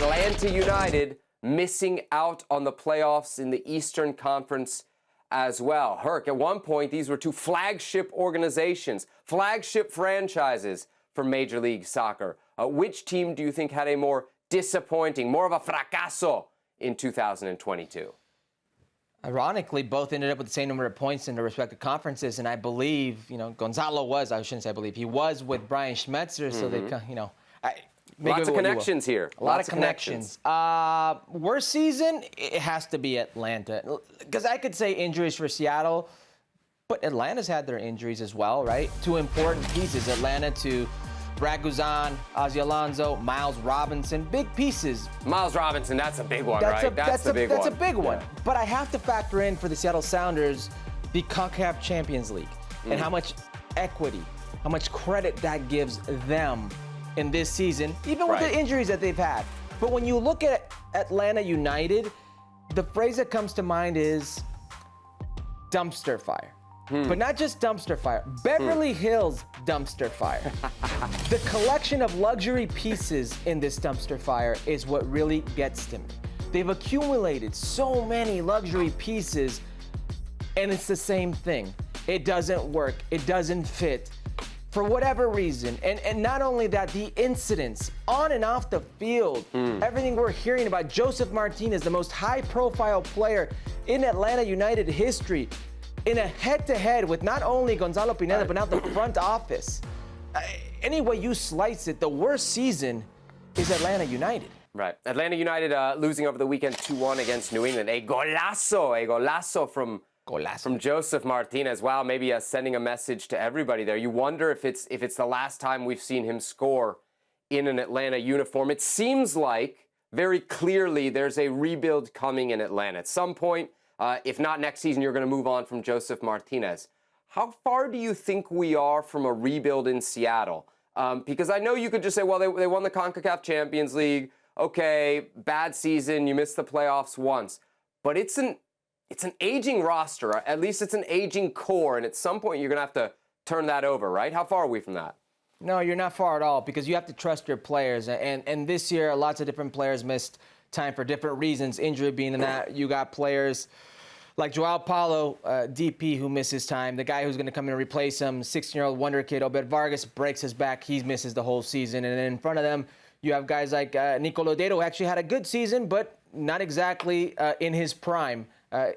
Atlanta United missing out on the playoffs in the Eastern Conference as well. Herc, at one point, these were two flagship organizations, flagship franchises for Major League Soccer. Which team do you think had a more disappointing, more of a fracaso in 2022? Ironically, both ended up with the same number of points in their respective conferences, and I believe, Gonzalo was, I shouldn't say I believe, he was with Brian Schmetzer, so they, Lots of connections here. A lot of connections. Worst season, it has to be Atlanta. Because I could say injuries for Seattle, but Atlanta's had their injuries as well, right? Two important pieces, Atlanta to Raguzan, Ozzy Alonso, Miles Robinson, big pieces. Miles Robinson, that's a big one, right? That's a big one. Yeah. But I have to factor in for the Seattle Sounders the CONCACAF Champions League and how much equity, how much credit that gives them in this season, even with the injuries that they've had. But when you look at Atlanta United, the phrase that comes to mind is dumpster fire. But not just dumpster fire, Beverly Hills dumpster fire. The collection of luxury pieces in this dumpster fire is what really gets to me. They've accumulated so many luxury pieces, and it's the same thing. It doesn't work, it doesn't fit, for whatever reason. And not only that, the incidents on and off the field, everything we're hearing about Josef Martinez, the most high-profile player in Atlanta United history, in a head-to-head with not only Gonzalo Pineda, but now the front office. Any way you slice it, the worst season is Atlanta United. Right. Atlanta United losing over the weekend 2-1 against New England. A golazo from Josef Martinez. Wow, maybe sending a message to everybody there. You wonder if it's the last time we've seen him score in an Atlanta uniform. It seems like very clearly there's a rebuild coming in Atlanta. At some point, if not next season, you're going to move on from Josef Martinez. How far do you think we are from a rebuild in Seattle? Because I know you could just say, well, they won the CONCACAF Champions League. Okay, bad season, you missed the playoffs once. But it's an aging roster. At least it's an aging core. And at some point, you're going to have to turn that over, right? How far are we from that? No, you're not far at all, because you have to trust your players. And this year, lots of different players missed time for different reasons, injury being in that. You got players like Joao Paulo, DP, who misses time. The guy who's going to come in and replace him, 16-year-old wonder kid, Obed Vargas, breaks his back. He misses the whole season. And then in front of them, you have guys like Nico Lodeiro, who actually had a good season, but not exactly in his prime,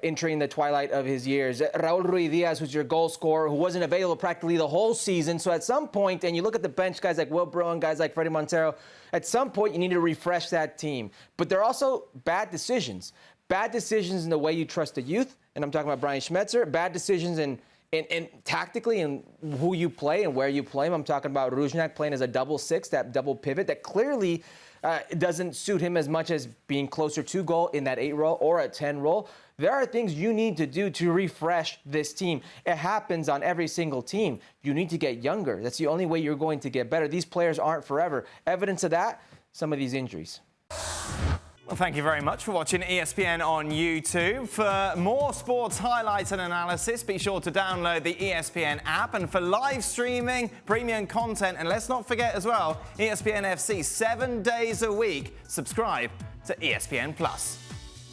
entering the twilight of his years. Raul Ruidiaz, who's your goal scorer, who wasn't available practically the whole season. So at some point, and you look at the bench, guys like Will Brown, guys like Freddie Montero, at some point you need to refresh that team. But there are also bad decisions. Bad decisions in the way you trust the youth, and I'm talking about Brian Schmetzer. Bad decisions in tactically and who you play and where you play him. I'm talking about Ruznak playing as a double six, that double pivot that clearly doesn't suit him as much as being closer to goal in that 8 role or a 10 role. There are things you need to do to refresh this team. It happens on every single team. You need to get younger. That's the only way you're going to get better. These players aren't forever. Evidence of that, some of these injuries. Well, thank you very much for watching ESPN on YouTube. For more sports highlights and analysis, be sure to download the ESPN app. And for live streaming, premium content, and let's not forget as well, ESPN FC 7 days a week. Subscribe to ESPN+.